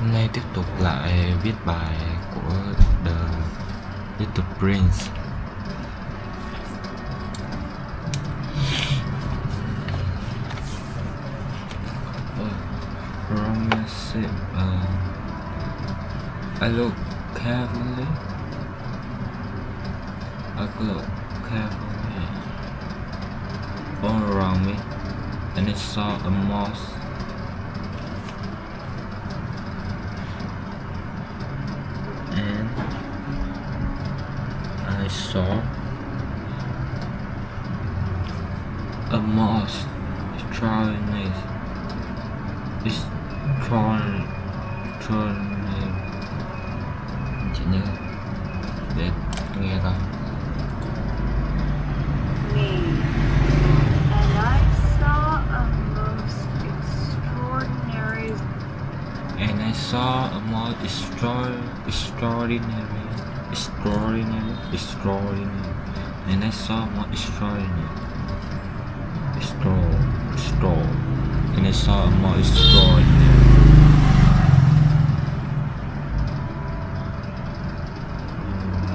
Hôm nay tiếp tục lại viết bài của The Little Prince. Romance. I look carefully. All around me, and I saw a mouse. And I saw a mouse extraordinary. Chị nhớ để nghe coi. And I saw a most extraordinary. And I saw a most extraordinary. And I saw more extraordinary. And I saw a more extraordinary.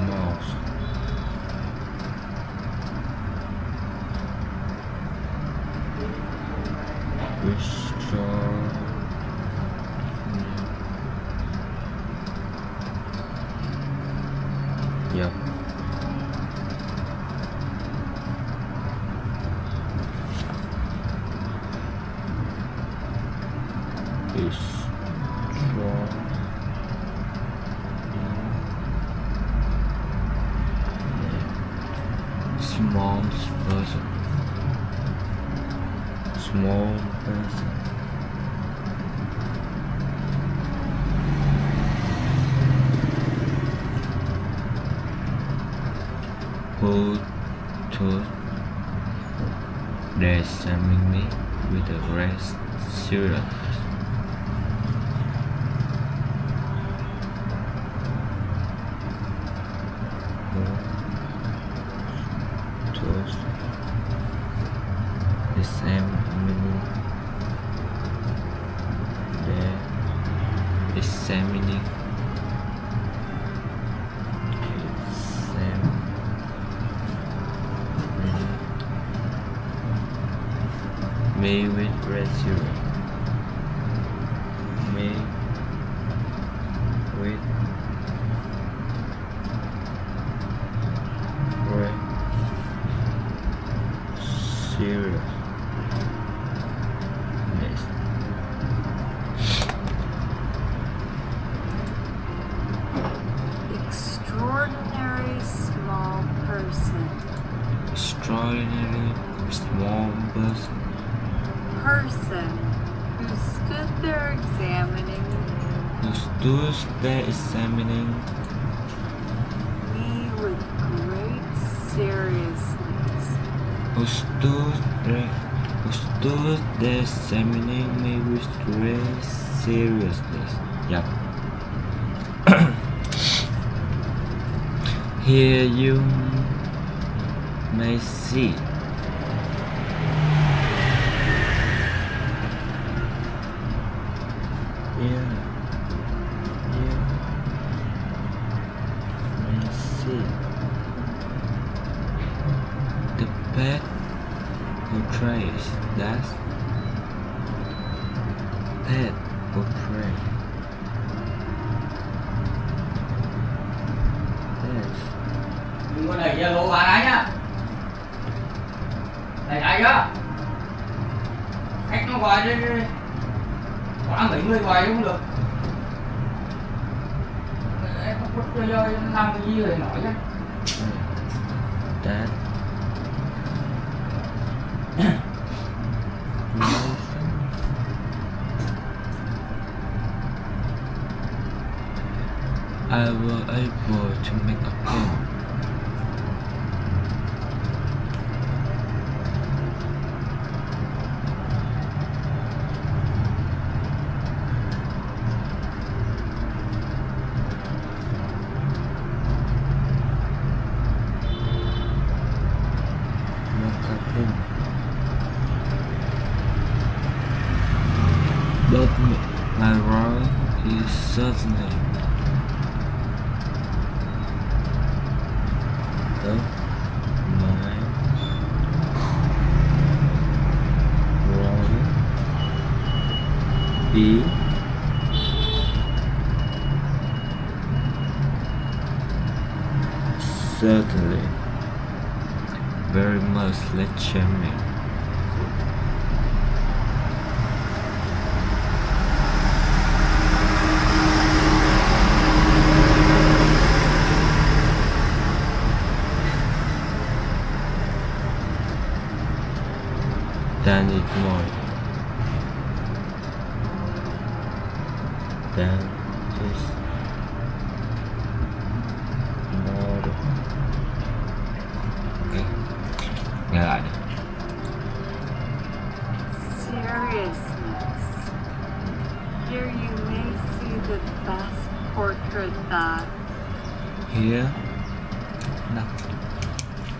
Mouse. Yep. Small person. Who took they examining me with a great seriousness. The same meaning. The examining. Me with red zero. Me with red zero. Next. Extraordinary small person. Extraordinary small person. Person who stood there examining me with great seriousness. Who stood there examining me with great seriousness. Yep. Here you may see the pet portrays that pet portray. Yes. Đừng có đẩy Zalo vào đấy nhá. Đẩy ai á. Khách nó gọi đi. Có ăn 70 gọi cũng được. Em không có chơi làm cái gì rồi nói chứ. That I was able to make a pen. But my role is certainly the mind wrong is certainly very much less charming. Than it more than is more. Okay, nghe lại đi. Seriousness. Here you may see the best portrait that Here, no.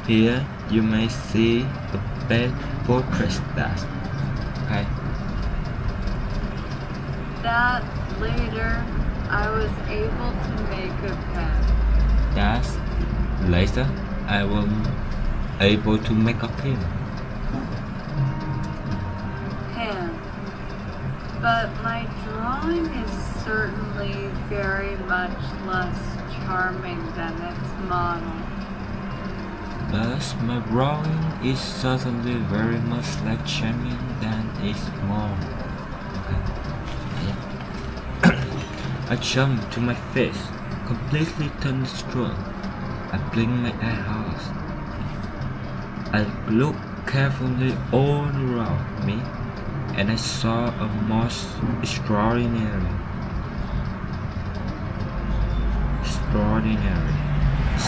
Here you may see the best portrait that. Okay. that later I was able to make of him. That later I was able to make up him. But my drawing is certainly very much less charming than its model. Thus, my drawing is certainly very much less charming than its model. I jump to my face, completely thunderstruck. I blink my eye hard. I look carefully all around me, and I saw a most extraordinary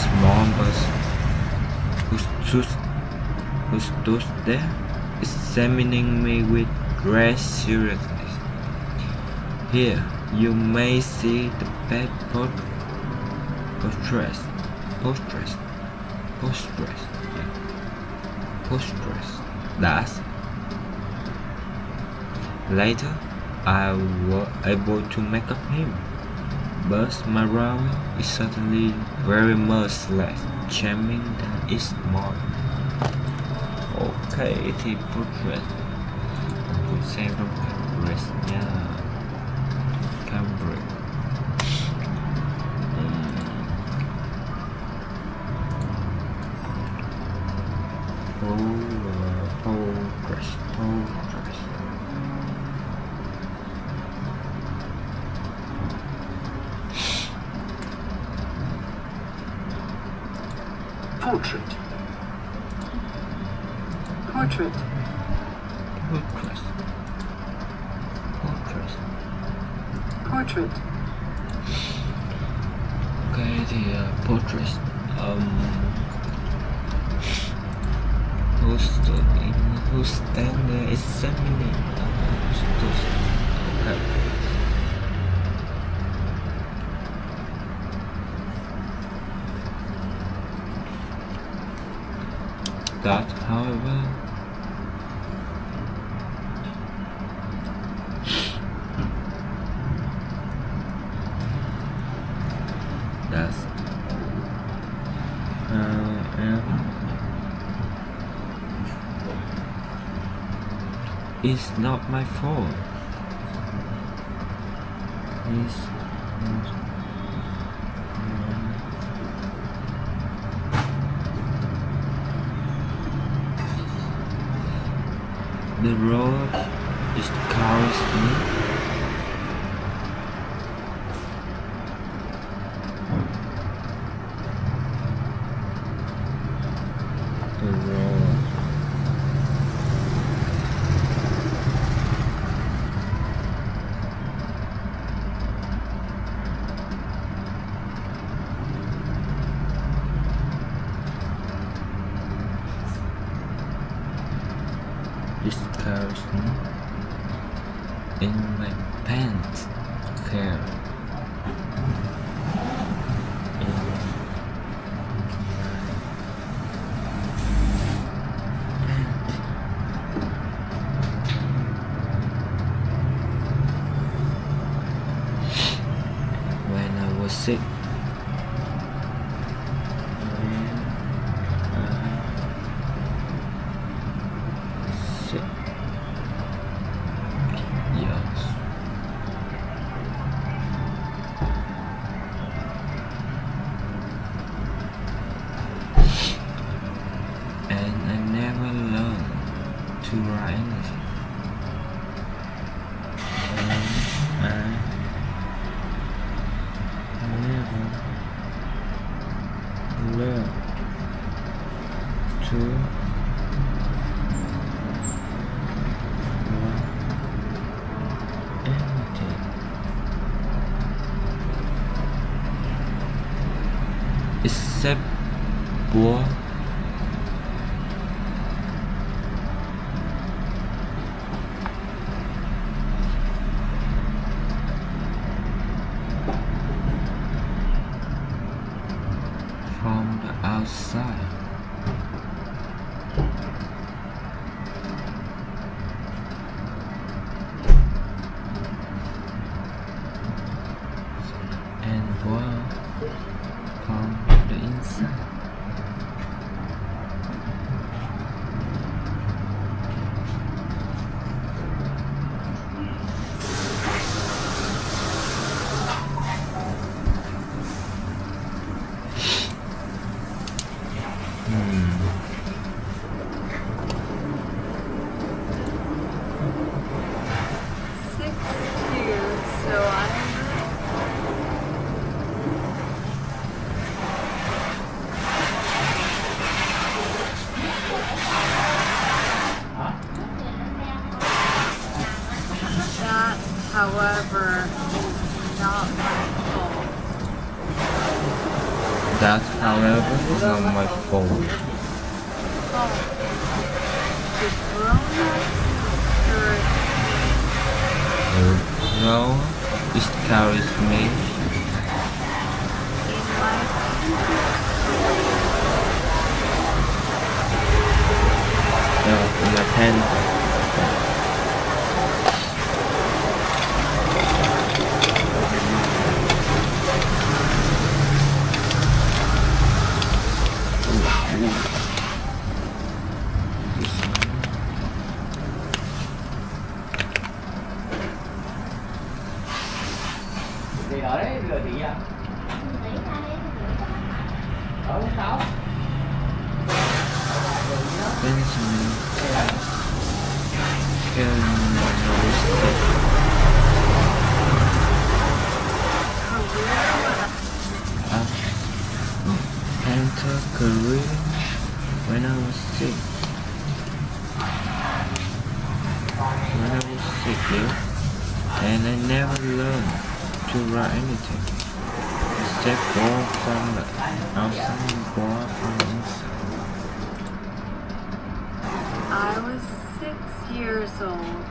small person who stood there, examining me with great seriousness. Here you may see the best portraits. That's later I was able to make up him, but my drawing is certainly very much less charming than its model. Ok, thì portrait mình xem trong Cambridge nha. Cambridge. Portrait. Portrait. Portrait. Okay, the portrait. Who stand there examining? Okay. That, however, that's it's not my fault. It's not. The road is carries me. The road. Carries me in my pants care. 6 6 years. And I never learned to write anything. And I never learned to write anything. Except war. From the outside. And war from the inside. Six years, so I'm that, however, is not my fault. That, however, is not my fault. Oh, the grown-ups discourage No, discourage me. in my In my pen. Thì ở đấy rồi thì à? Ở sáu. Benjamin characteristic. Enter career when I was 6. When I was 6 years, and I never learned to write anything except war from the outside and war from the inside. I was 6 years old,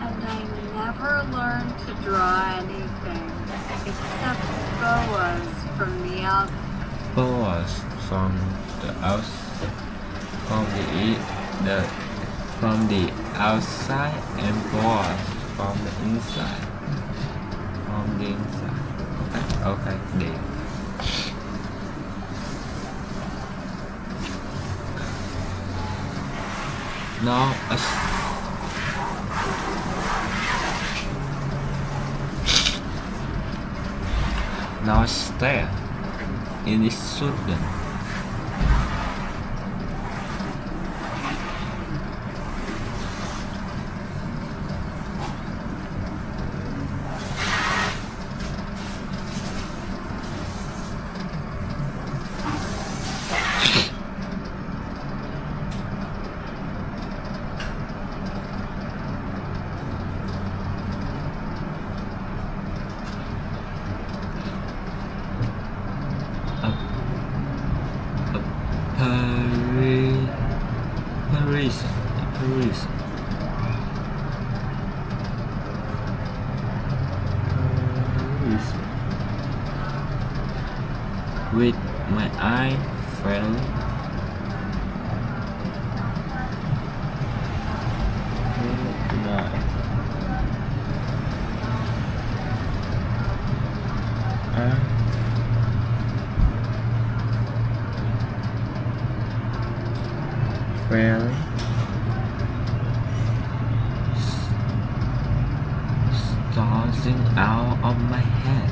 and I never learned to draw anything except boas from the outside. Boas from the from the outside and boas from the inside. From the inside. Okay, deal. Now I stare in this student. Paris. With my eye friendly. fairly starting out of my head.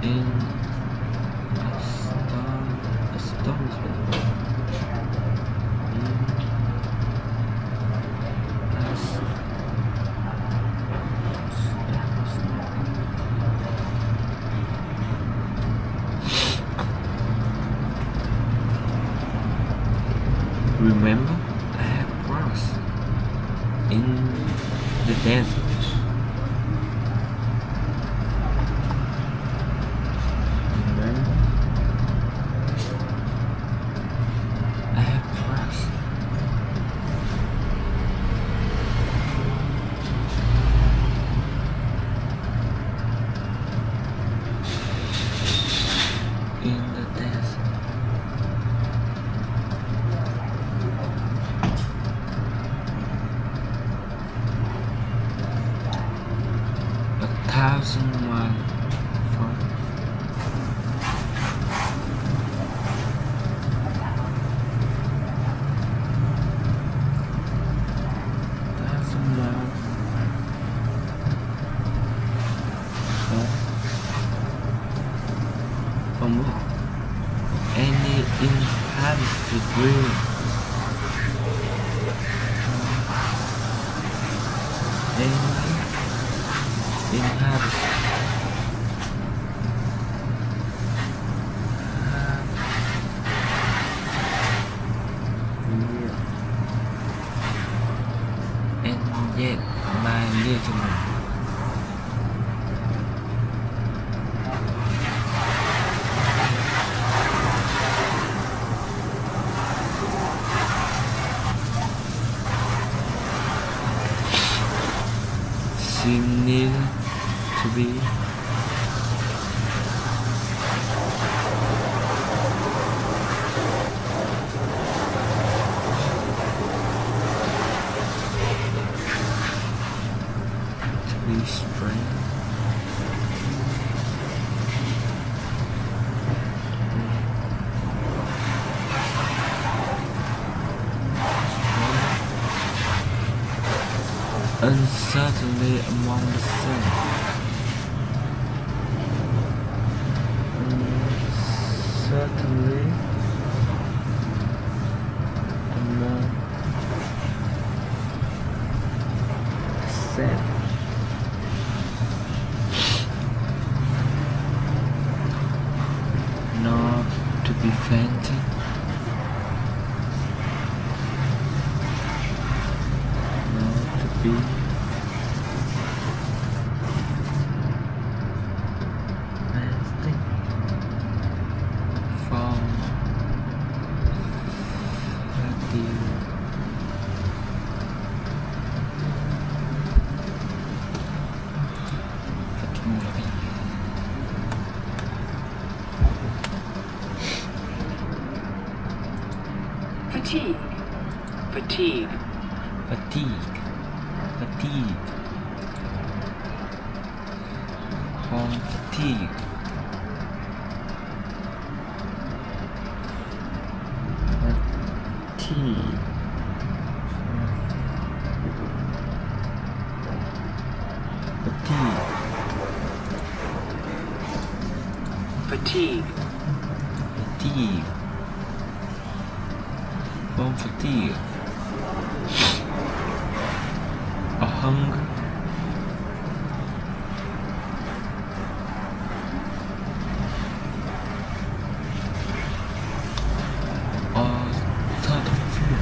In astonishment. Remember, I have grass in the desert. Remember, I have grass. In the desert. A 1,000 miles from 1,000 miles from what? Any inhabited room. Any inhabited and yet my little one seem neither to be strange. Uncertainly among the sun. Uncertainly among the sun. Not to be fainted. Not to be fasting from fatigue. Fatigue. Fatigue. Fatigue. Fatigue. From fatigue. Fatigue. Fatigue. Fatigue. Fatigue. From fatigue. A hunger. Or sort of fear.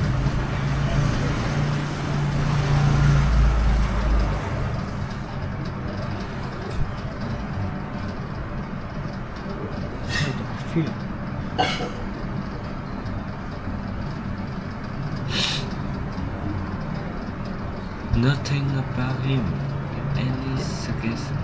Sort of fear. Nothing about him, any suggestion.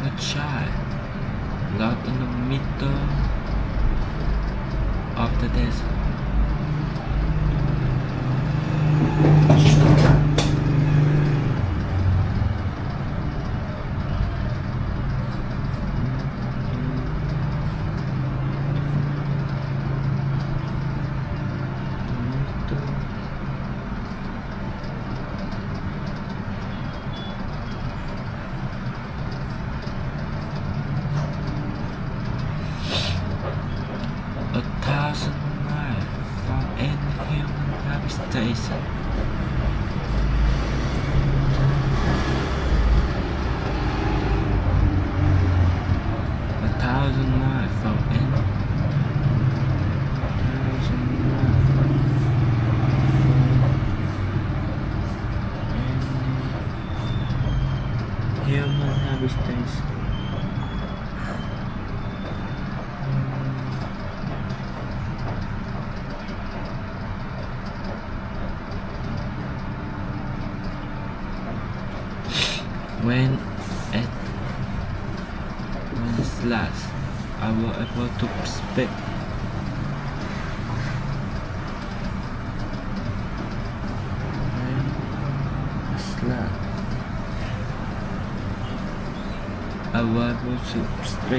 a child lost in the middle of the desert. A thousand miles from any human habitation. A thousand miles from any human habitation. When at last I was able to speak, I was able to speak.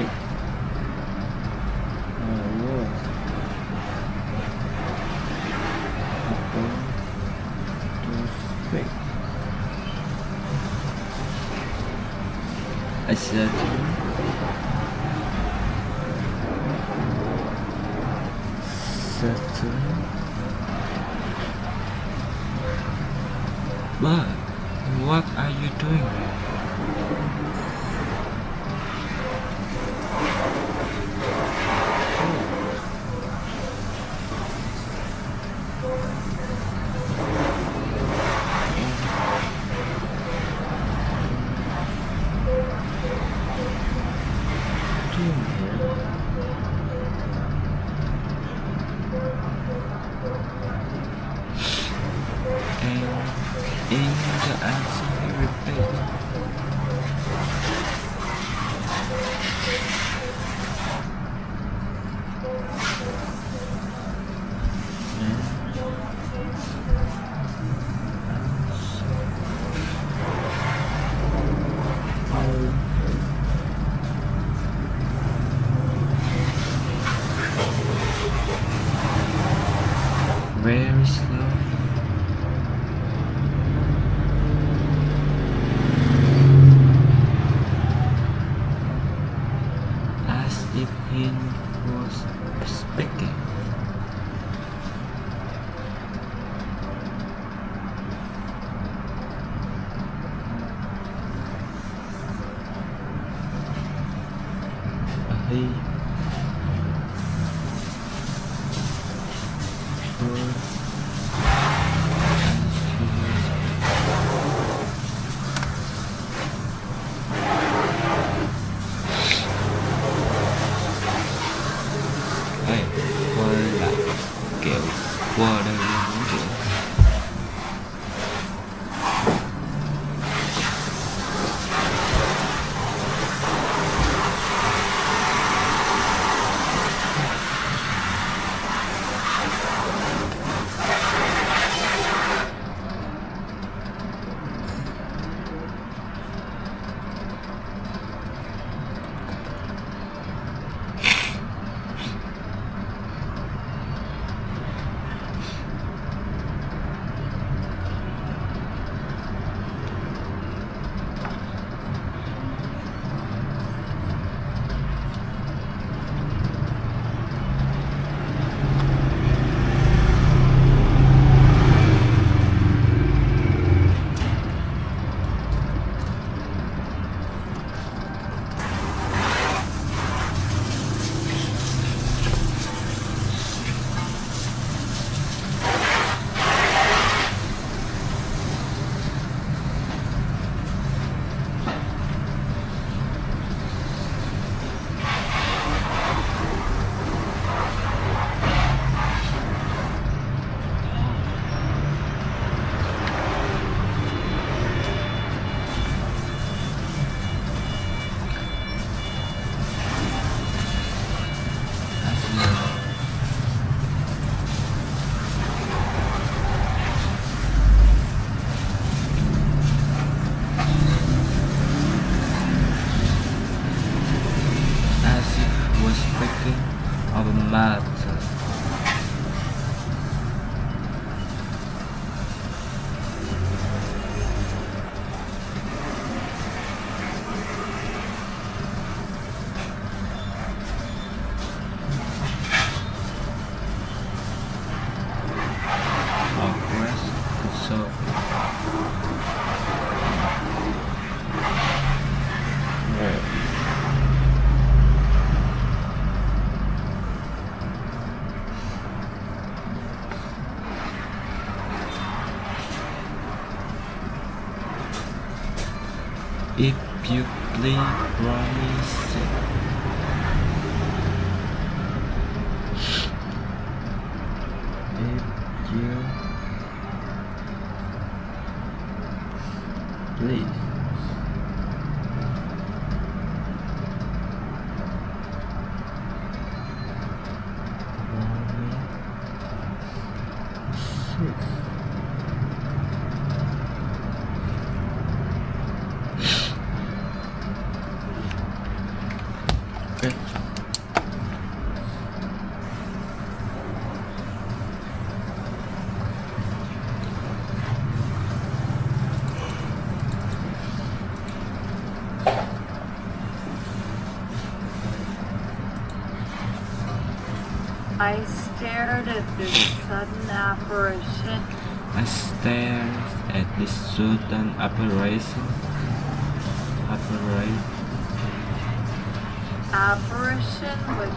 I said, but what are you doing? And in the answer he repeated, very slow. As if he was speaking. He quay lại kiểu qua đây muốn kiểu matter. If you please promise it. If you please. Okay. I stared at this sudden apparition. I stared at this sudden apparition. Apparition with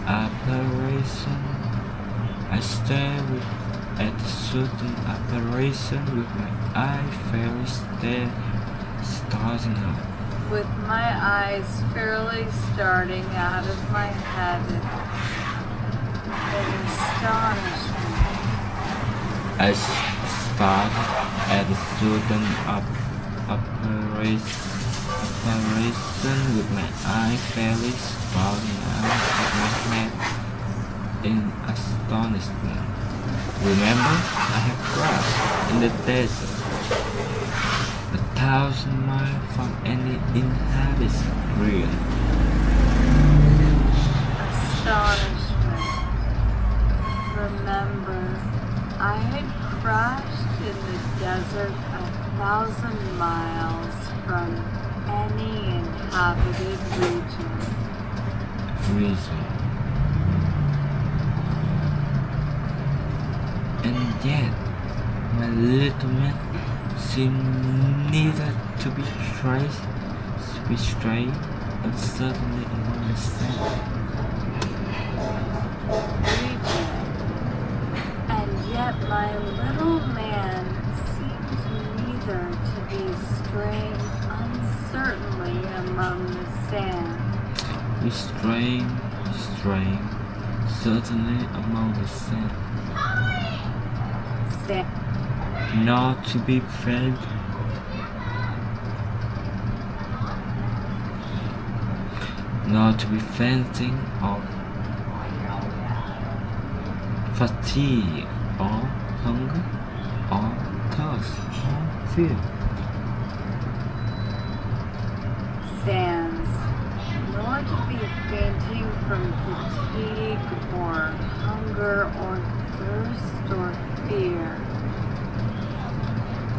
Apparition. I stared at the sudden apparition with my eyes fairly starting out. with my eyes fairly starting out of my head in astonishment. I started at the sudden apparition with my eyes fairly starting out of my head in astonishment. Remember, I have crashed in the desert, 1,000 miles from any inhabited realm. Astonishment. Remember, I had crashed in the desert 1,000 miles from any inhabited region. And yet, my little man seemed neither to be strayed, and suddenly among the sand. Region. And yet my little man seemed neither to be straying uncertainly among the sand. Straying, certainly among the sand. Not to be felt, not to be fainting of fatigue or hunger or thirst or fear. Sands, nor to be fainting from fatigue or hunger or thirst or fear.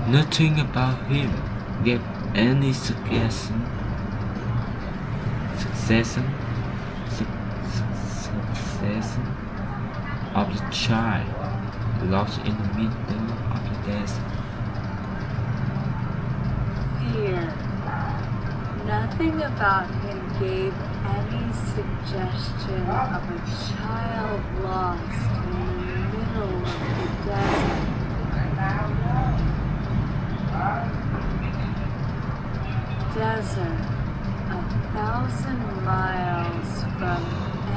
Nothing about him gave any suggestion of the child lost in the middle of the desert. Fear. Nothing about him gave any suggestion of a child lost in the middle of the desert. Desert, 1,000 miles from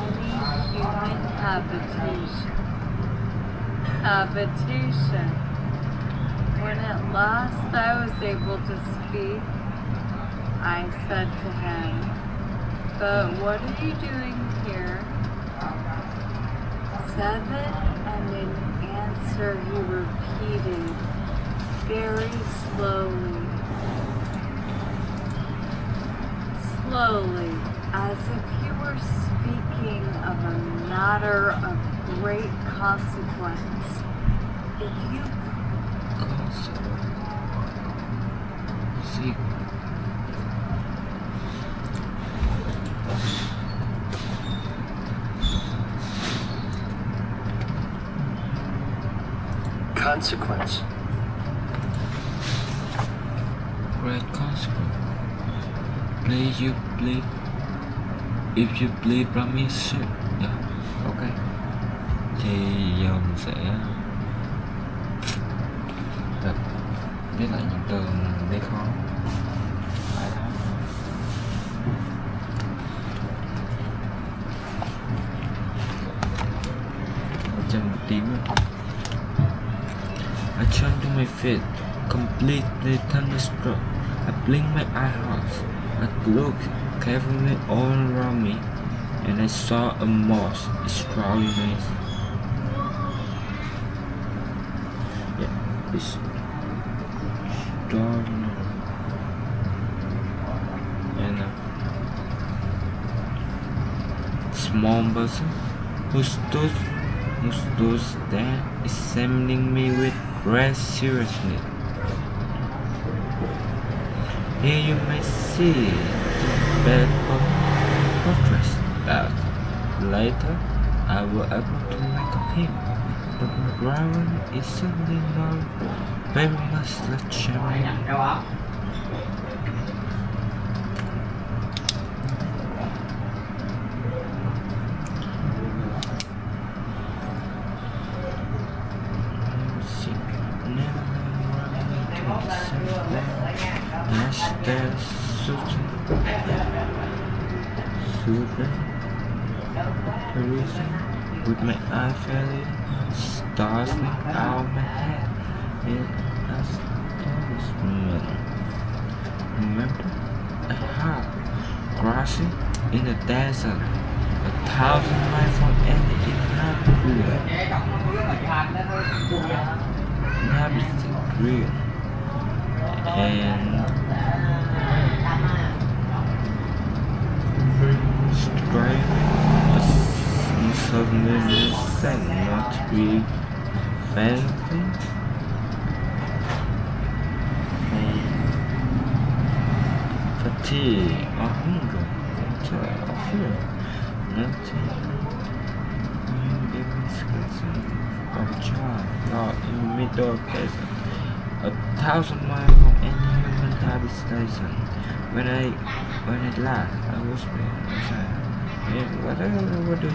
any human habitation. When at last I was able to speak, I said to him, "But what are you doing here?" 7, and in answer he repeated, very slowly, slowly, as if you were speaking of a matter of great consequence. If you See. Consequence. Great consequence. Please you believe. If you believe promise. Yeah. Ok. Thì giờ mình sẽ đọc viết lại những từ mình biết khó. Bài đó. Trong một tiếng rồi. I turned to my feet, completely thunderstruck. I blinked my eyes. I looked carefully all around me, and I saw a most extraordinary. Yeah, extraordinary. And a small person who stood there examining me with great seriousness. Here you may see the bad portraits that later I will able to make of him, but McGrawan is certainly not very much like Sharon. With my eye fairly starting out my head in astonishment. Remember, a heart crossing in the desert, 1,000 miles from any inhabited real, and striving suddenly said not to be fancy fatigue or hunger or fear, nothing of a child not in the middle of desert, 1,000 miles from any human habitation. When I laughed, I was inside. What do you